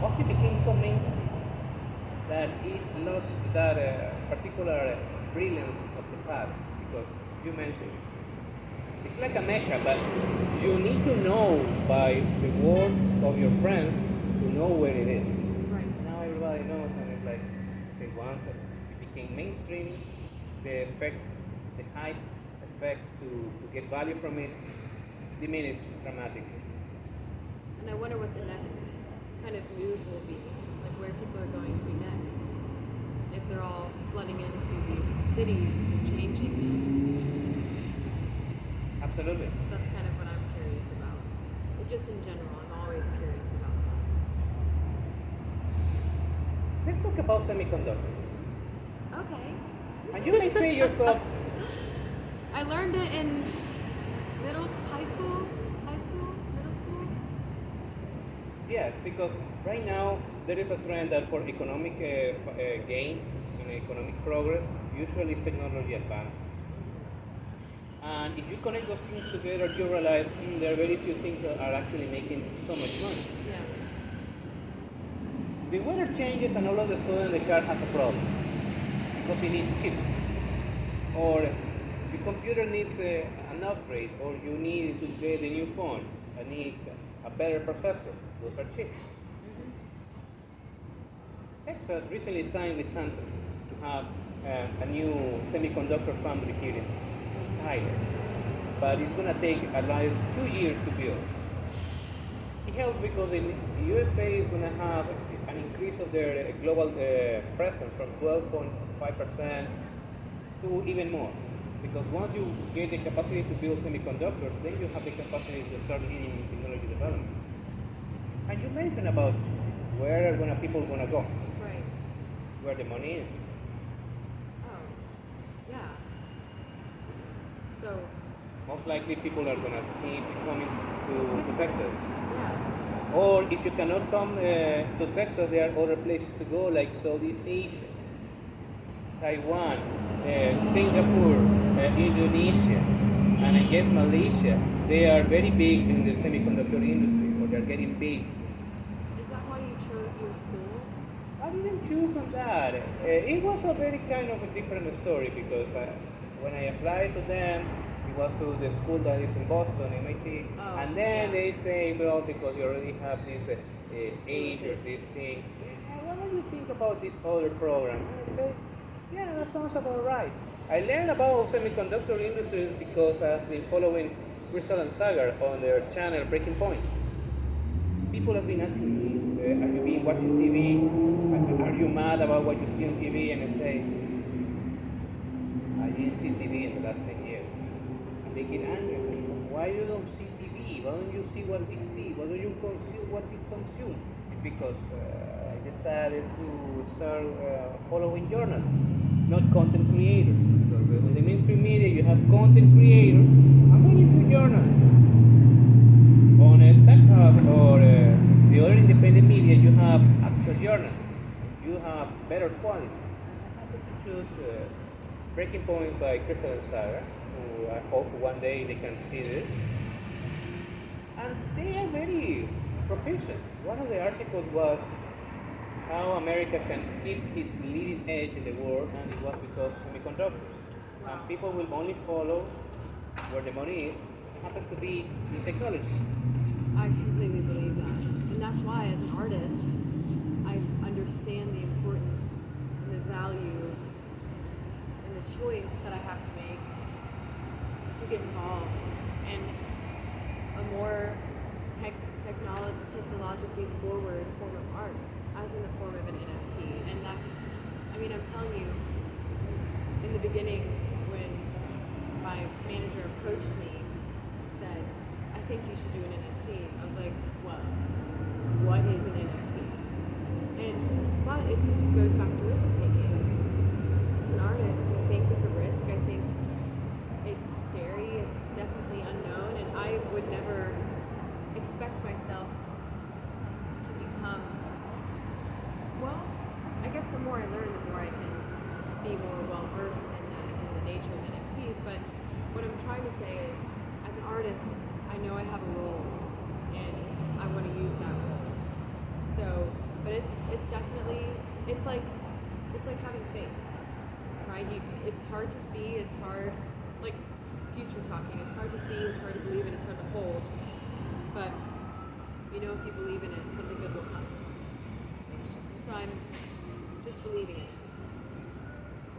Austin became so mainstream that it lost that particular brilliance of the past because you mentioned it. It's like a mecca, but you need to know by the word of your friends to know where it is. Right. Now everybody knows, and it's like the ones that it became mainstream, the effect, the hype effect to get value from it diminished dramatically. And I wonder what the next kind of move will be, like where people are going to next. If they're all flooding into these cities and changing them. Absolutely. That's kind of what I'm curious about. But just in general, I'm always curious about that. Let's talk about semiconductors. Okay. And you may say yourself, I learned it in high school, middle school. yes, because right now there is a trend that for economic gain and economic progress, usually is technology advanced. And if you connect those things together, you realize there are very few things that are actually making so much money. Yeah. The weather changes and all of a sudden the car has a problem because it needs chips. Or the computer needs an upgrade, or you need to get a new phone that needs a better processor. Those are chips. Texas recently signed with Samsung to have a new semiconductor foundry here in Tyler, but it's going to take at least 2 years to build. It helps because the USA is going to have an increase of their global presence from 12.5% to even more. Because once you get the capacity to build semiconductors, then you have the capacity to start leading in technology development. And you mentioned about where are people going to go, Right. where the money is. Oh. Yeah. So. Most likely people are going to keep coming to Texas. Yeah. Or if you cannot come to Texas, there are other places to go like Southeast Asia, Taiwan, Singapore, Indonesia, and I guess Malaysia. They are very big in the semiconductor industry, or they're getting big. Is that why you chose your school? I didn't choose on that. It was a very kind of a different story because when I applied to them, it was to the school that is in Boston, MIT, Oh, and then yeah. they say, well, because you already have this age or these things, why don't you think about this other program? And I said, yeah, that sounds about right. I learned about semiconductor industries because I've been following Crystal and Sagar on their channel Breaking Points. People have been asking me, have you been watching TV? Are you mad about what you see on TV? And I say, I didn't see TV in the last 10 years. And they get angry. Why you don't see TV? Why don't you see what we see? Why don't you consume what we consume? It's because I decided to start following journalists, not content creators. Because in the mainstream media you have content creators and very few journalists. On StackHub or the other independent media, you have actual journalists. You have better quality. I happened to choose Breaking Points by Crystal and Sarah, who I hope one day they can see this. And they are very proficient. One of the articles was how America can keep its leading edge in the world, and it was because of semiconductors. And people will only follow where the money is. It happens to be in technology. I completely believe that. And that's why, as an artist, I understand the importance and the value and the choice that I have to make to get involved in a more technologically forward form of art, as in the form of an NFT. And that's, I mean, I'm telling you, in the beginning, when my manager approached me and said, I think you should do an NFT, I was like, what is an NFT? And it goes back to risk taking. As an artist, I think it's a risk. I think it's scary. It's definitely unknown, and I would never expect myself to become. Well, I guess the more I learn, the more I can be more well versed in the nature of NFTs. But what I'm trying to say is, as an artist, I know I have a role, and I want to use that role. So, but it's definitely it's like having faith, right? It's hard to see. It's hard, like future talking. It's hard to see. It's hard to believe in. It's hard to hold. But if you believe in it, something good will come. So I'm just believing in it.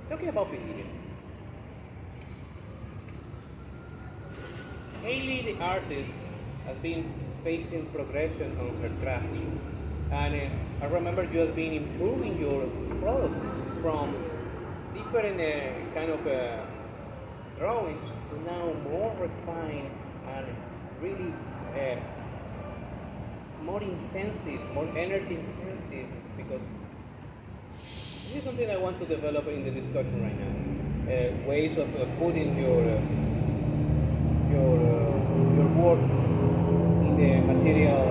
Talking about believing, Hailey, the artist, has been facing progression on her craft. And I remember you have been improving your product from different kind of drawings to now more refined and really more intensive, more energy intensive, because this is something I want to develop in the discussion right now. Ways of putting your work in the material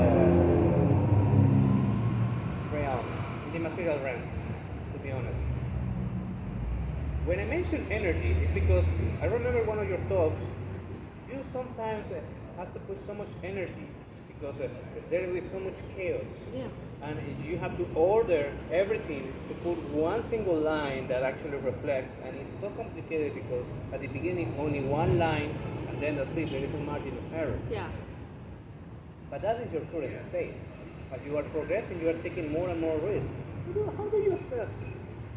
realm, to be honest. When I mention energy, it's because I remember one of your talks, you sometimes have to put so much energy because there is so much chaos. Yeah. And you have to order everything to put one single line that actually reflects, and it's so complicated because at the beginning it's only one line, and then that's it, there is a margin of error. Yeah. But that is your current state. As you are progressing, you are taking more and more risk. How do you assess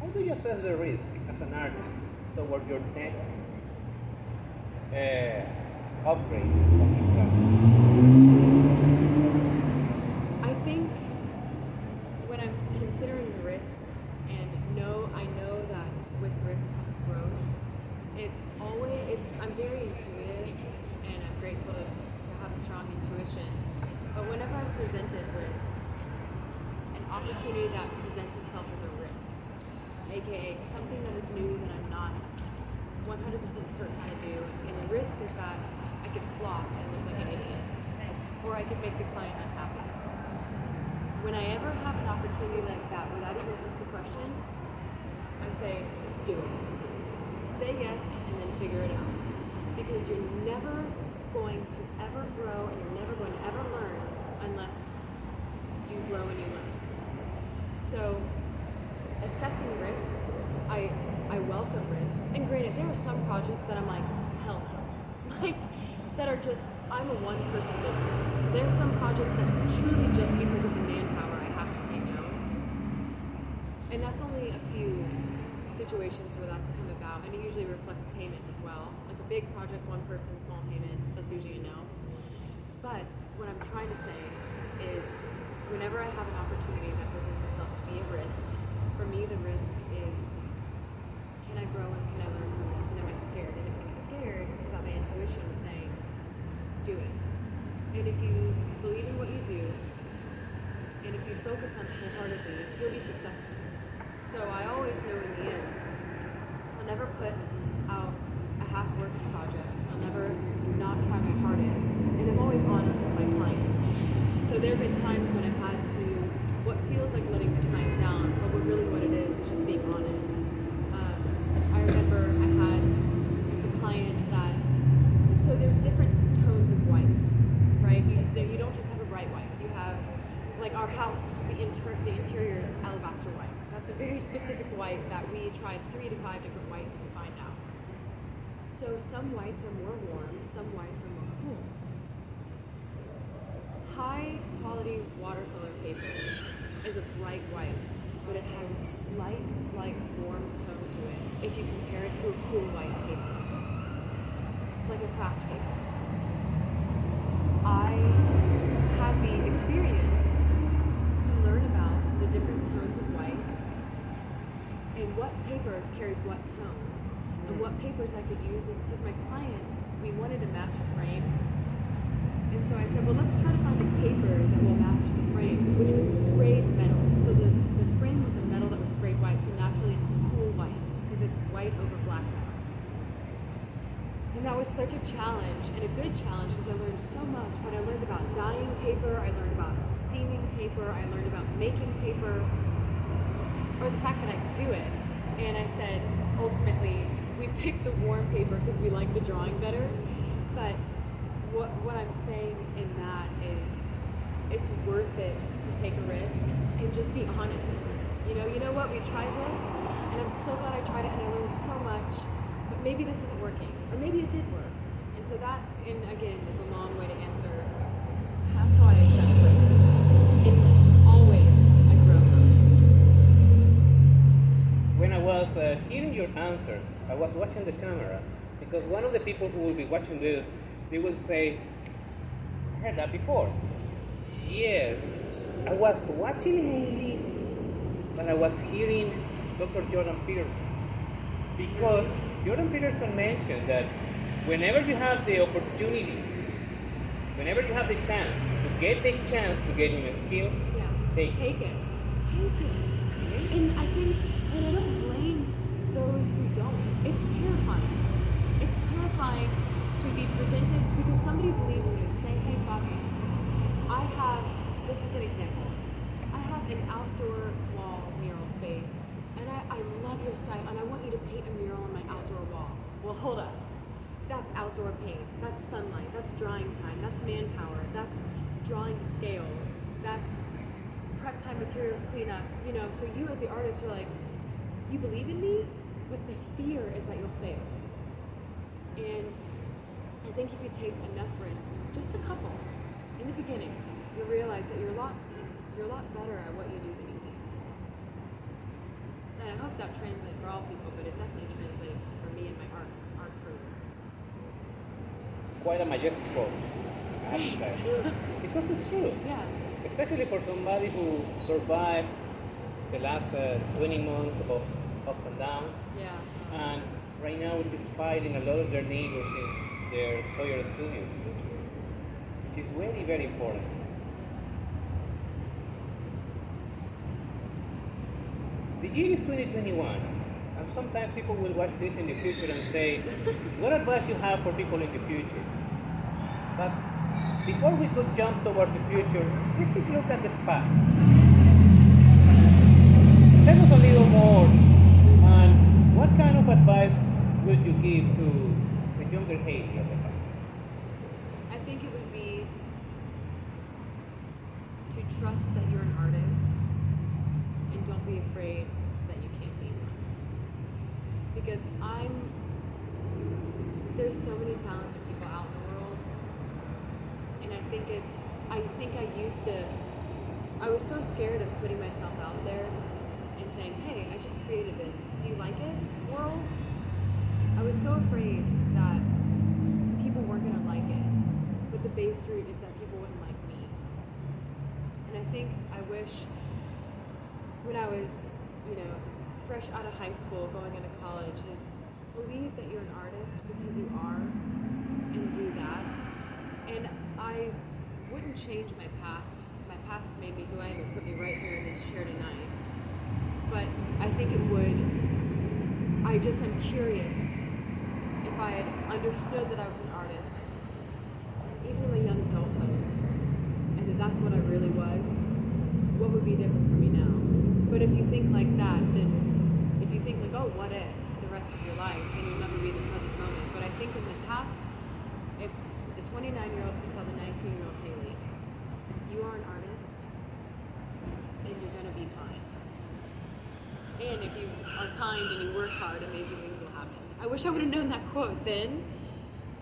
the risk as an artist toward your next upgrade of your craft? I think when I'm considering the risks, and I know that with risk comes growth. I'm very intuitive, and I'm grateful to have a strong intuition. But whenever I'm presented with an opportunity that presents itself as a risk, aka something that is new that I'm not 100% certain how to do, and the risk is that I could flop and look like an idiot, or I could make the client unhappy. When I ever have an opportunity like that where that even comes to question, I say, do it. Say yes and then figure it out. Because you're never going to ever grow and you're never going to ever learn unless you grow and you learn. So assessing risks, I welcome risks. And granted, there are some projects that I'm like, hell no. Like, that are just, I'm a one-person business. There are some projects that truly just because of the manpower, I have to say no. And that's only a few situations where that's come about, and it usually reflects payment as well. Like a big project, one person, small payment, that's usually a no. But what I'm trying to say is, whenever I have an opportunity that presents itself to be a risk, for me the risk is, can I grow and can I learn from this, and am I scared? And if I'm scared, is that my intuition is saying, do it. And if you believe in what you do, and if you focus on it wholeheartedly, you'll be successful. So I always know in the end, I'll never put out a half-worked project. I'll never not try my hardest. And I'm always honest with my clients. So there have been times when I've had to, what feels like letting the client down, but what it is just being honest. I remember I had a client that, so there's different tones of white, right? You don't just have a bright white. You have, like our house, the interior is alabaster white. That's a very specific white that we tried 3 to 5 different whites to find out. So some whites are more warm, some whites are more cool. High quality watercolor paper is a bright white, but it has a slight warm tone to it if you compare it to a cool white paper, like a craft paper. I had the experience to learn about the different tones of white and what papers carried what tone and what papers I could use because my client, we wanted to match a frame. And so I said, well, let's try to find a paper that will match the frame, which was a sprayed metal. So the frame was a metal that was white, so naturally it's a cool white, because it's white over black now. And that was such a challenge, and a good challenge, because I learned so much. But I learned about dyeing paper, I learned about steaming paper, I learned about making paper, or the fact that I could do it. And I said, ultimately, we picked the warm paper because we like the drawing better. But what I'm saying in that is, it's worth it to take a risk and just be honest. You know what? We tried this, and I'm so glad I tried it, and I learned so much. But maybe this isn't working, or maybe it did work. And so that, and again, is a long way to answer. That's how I assess risk. And always, I grow from it. When I was hearing your answer, I was watching the camera, because one of the people who will be watching this, they will say, I heard that before. Yes, I was watching Haley, but I was hearing Dr. Jordan Peterson. Because Jordan Peterson mentioned that whenever you have the opportunity, whenever you have the chance to get new skills, take it. Take it. And I think, and I don't blame those who don't. It's terrifying. It's terrifying to be presented, because somebody believes you and say, hey, Fabi, this is an example. I have an outdoor wall mural space, and I love your style, and I want you to paint a mural on my outdoor wall. Well, hold up. That's outdoor paint. That's sunlight. That's drying time. That's manpower. That's drawing to scale. That's prep time, materials cleanup. So you as the artist, you're like, you believe in me, but the fear is that you'll fail. And I think if you take enough risks, just a couple, in the beginning, you'll realize that you're a lot better at what you do than you think. And I hope that translates for all people, but it definitely translates for me and my art career. Quite a majestic quote, I have to say. Because it's true. Yeah. Especially for somebody who survived the last 20 months of ups and downs. Yeah. And right now is inspiring a lot of their neighbors in their Sawyer studios, which is very, very important. The year is 2021, and sometimes people will watch this in the future and say, what advice you have for people in the future? But before we could jump towards the future, let's take a look at the past. Tell us a little more, and what kind of advice would you give to the younger Haley of the past? I think it would be to trust that you're an artist, and don't be afraid that you can't be one. Because there's so many talented people out in the world, and I was so scared of putting myself out there and saying, hey, I just created this, do you like it, world? I was so afraid that people weren't going to like it, but the base root is that people wouldn't like me. And I think I wish when I was, fresh out of high school, going into college, is believe that you're an artist because you are, and do that. And I wouldn't change my past. My past made me who I am and put me right here in this chair tonight. But I think it would, I just am curious if I had understood that I was an artist, even in my young adulthood, and that that's what I really was, what would be different for me now? But if you think like that, then if you think like, oh, what if the rest of your life, then you'll never be in the present moment. But I think in the past, if the 29-year-old can tell the 19-year-old Haley, you are an artist, and you're going to be fine. And if you are kind and you work hard, amazing things will happen. I wish I would have known that quote then,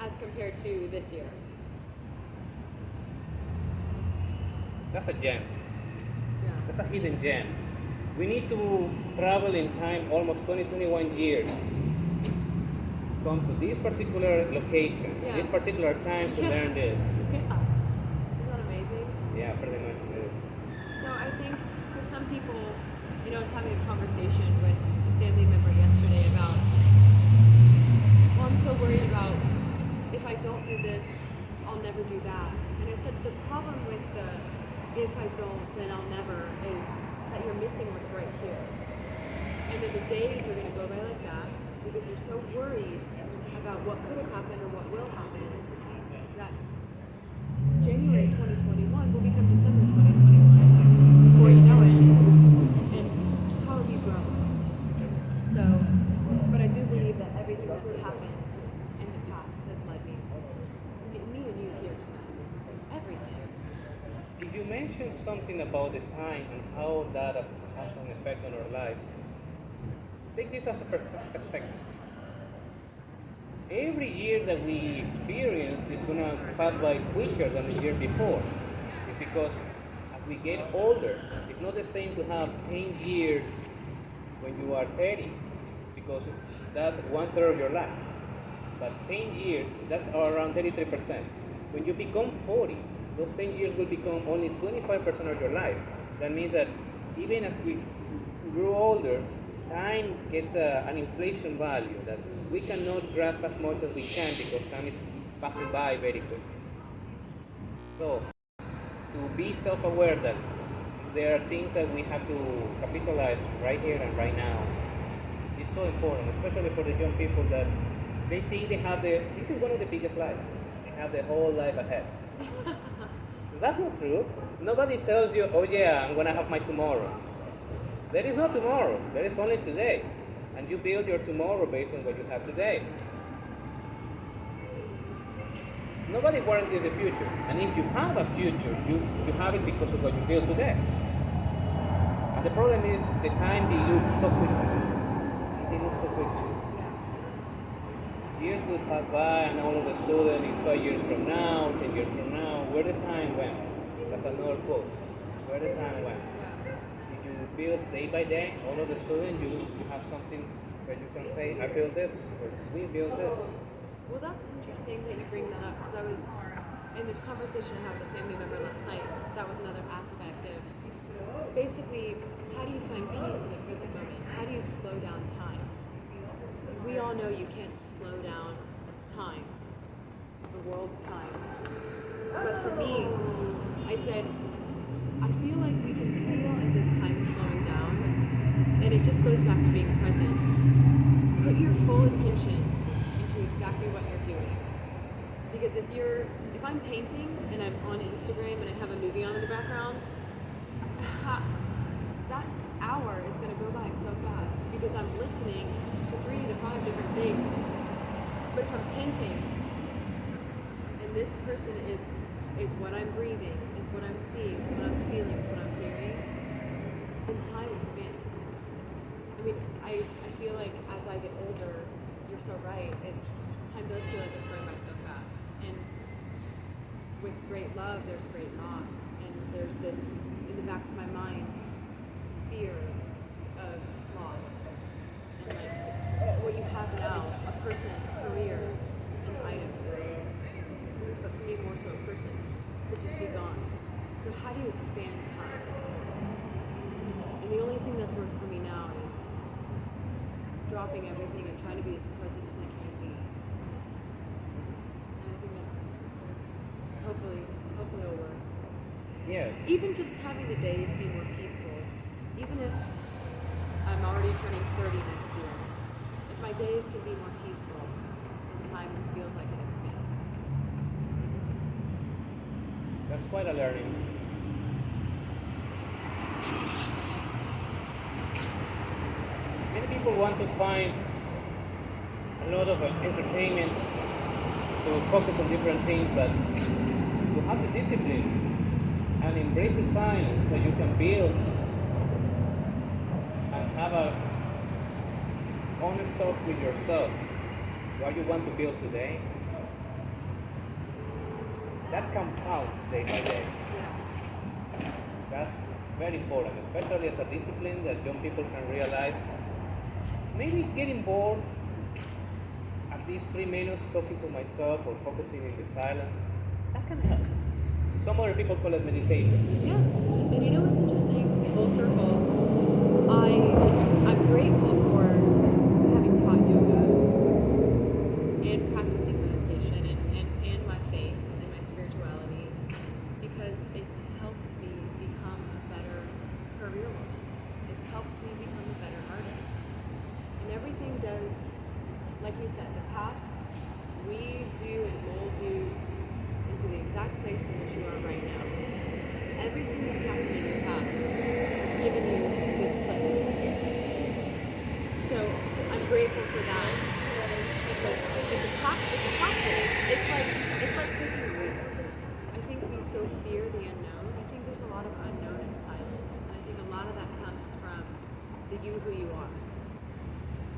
as compared to this year. That's a gem. Yeah. That's a hidden gem. We need to travel in time almost 21 years. Come to this particular location, Yeah. this particular time to learn this. Yeah. Isn't that amazing? Yeah, pretty much it is. So I think for some people, I was having a conversation with a family member yesterday about, well, I'm so worried about if I don't do this, I'll never do that. And I said, the problem with the if I don't, then I'll never is that you're missing what's right here. And then the days are going to go by like that because you're so worried about what could have happened or what will happen that January 2021 will become December 2021 before you know it. And how have you grown? So, but I do believe that everything that's happened in the past has led me and you here tonight. Everything. You mentioned something about the time and how that has an effect on our lives. Take this as a perspective. Every year that we experience is going to pass by quicker than the year before. It's because as we get older, it's not the same to have 10 years when you are 30, because that's 1/3 of your life. But 10 years, that's around 33%. When you become 40, those 10 years will become only 25% of your life. That means that even as we grow older, time gets an inflation value that we cannot grasp as much as we can because time is passing by very quickly. So, to be self-aware that there are things that we have to capitalize right here and right now is so important, especially for the young people that they think this is one of the biggest lives. They have their whole life ahead. That's not true. Nobody tells you, oh yeah, I'm going to have my tomorrow. There is no tomorrow. There is only today. And you build your tomorrow based on what you have today. Nobody guarantees the future. And if you have a future, you have it because of what you build today. And the problem is the time dilutes so quickly. It dilutes so quickly. Years will pass by and all of a sudden it's 5 years from now, 10 years from now, where the time went. That's another quote. Where the time went. If you build day by day, all of a sudden you have something where you can say, I built this, or we built this. Well, that's interesting that you bring that up because I was in this conversation I had with a family member last night. That was another aspect of basically how do you find peace in the present moment? How do you slow down time? We all know you can't slow down time, the world's time. But for me, I said, I feel like we can feel as if time is slowing down, and it just goes back to being present. Put your full attention into exactly what you're doing. Because if I'm painting and I'm on Instagram and I have a movie on in the background, that hour is going to go by so fast because I'm listening to 3 to 5 different things. But if I'm painting and this person is what I'm breathing, is what I'm seeing, is what I'm feeling, is what I'm hearing, then time expands. I mean, I feel like as I get older, you're so right, time does feel like it's going by so fast. And with great love, there's great loss. And there's this, in the back of my mind, fear of loss. And like, what you have now, a person, a career, an item. But for me, more so a person, could just be gone. So how do you expand time? And the only thing that's worked for me now is dropping everything and trying to be as present as I can be. And I think that's hopefully will work. Yes. Even just having the days be more peaceful, even if I'm already turning 30 next year, if my days can be more peaceful, then time feels like it expands. That's quite a learning. Many people want to find a lot of entertainment to focus on different things, but to have the discipline and embrace the silence so you can build and have a honest talk with yourself what you want to build today. That compounds day by day. Yeah. That's very important, especially as a discipline that young people can realize. Maybe getting bored at least 3 minutes talking to myself or focusing in the silence, that can help. Some other people call it meditation. Yeah, and you know what's interesting? Full circle. I'm grateful for having taught yoga and practicing meditation and my faith and my spirituality because it's helped me become a better career woman. It's helped me become a better artist. like you said, the past weaves you and molds you into the exact place in which you are right now. Everything that's happened in your past has given you this place. So I'm grateful for that because it's a practice. It's like taking risks. I think we so fear the unknown. I think there's a lot of unknown in silence, and I think a lot of that comes from the you who you are.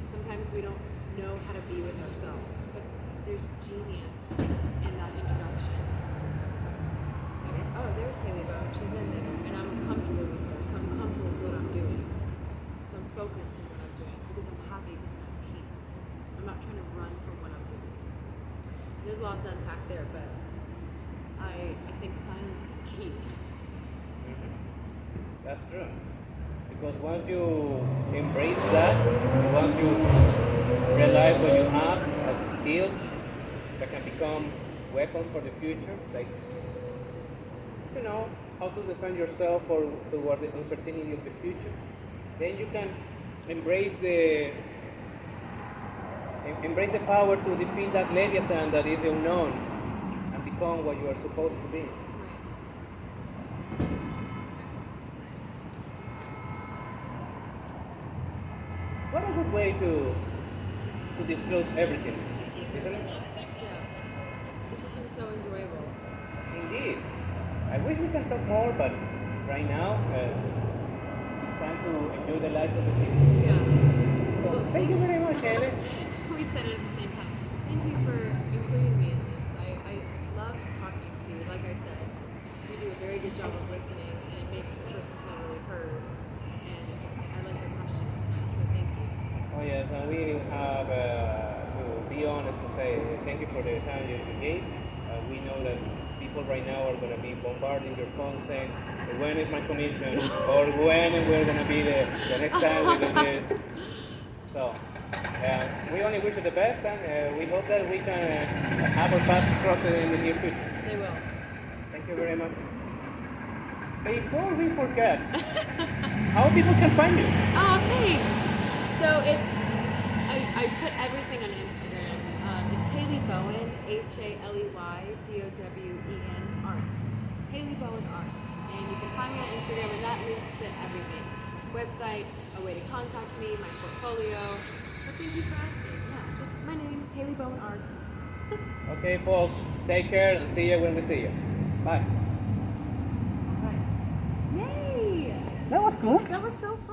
Sometimes we don't know how to be with ourselves, but there's genius in that introduction. Like, oh, there's Haley Bo. She's in there, and I'm comfortable with her, so I'm comfortable with what I'm doing. So I'm focused on what I'm doing because I'm happy, because I'm at peace. I'm not trying to run from what I'm doing. There's a lot to unpack there, but I think silence is key. Mm-hmm. That's true. Because once you embrace that, once you realize what you have as skills that can become weapons for the future, like, you know, how to defend yourself or towards the uncertainty of the future, then you can embrace the power to defeat that Leviathan that is unknown and become what you are supposed to be. What a good way to disclose everything, isn't it? Yeah. This has been so enjoyable. Indeed. I wish we can talk more, but right now it's time to enjoy the lights of the city. Yeah. So thank you very much, Haley. We said it at the same time. Thank you for including me in this. I love talking to you. Like I said, you do a very good job of listening, and it makes the person feel really heard. And I like your questions, so thank you. Oh yes, and we have to be honest to say thank you for the time you gave. We know that people right now are going to be bombarding your phone saying, when is my commission? Or when we're going to be the next time we do this. So we only wish you the best, and we hope that we can have our paths crossed in the near future. They will. Thank you very much. Before we forget, how people can find you? Oh, thanks. So I put everything on Instagram. It's Haley Bowen, HALEYBOWEN art. Haley Bowen art. And you can find me on Instagram, and that links to everything. Website, a way to contact me, my portfolio. But thank you for asking. Yeah, just my name, Haley Bowen art. Okay, folks, take care and see you when we see you. Bye. Yay! That was cool. That was so fun.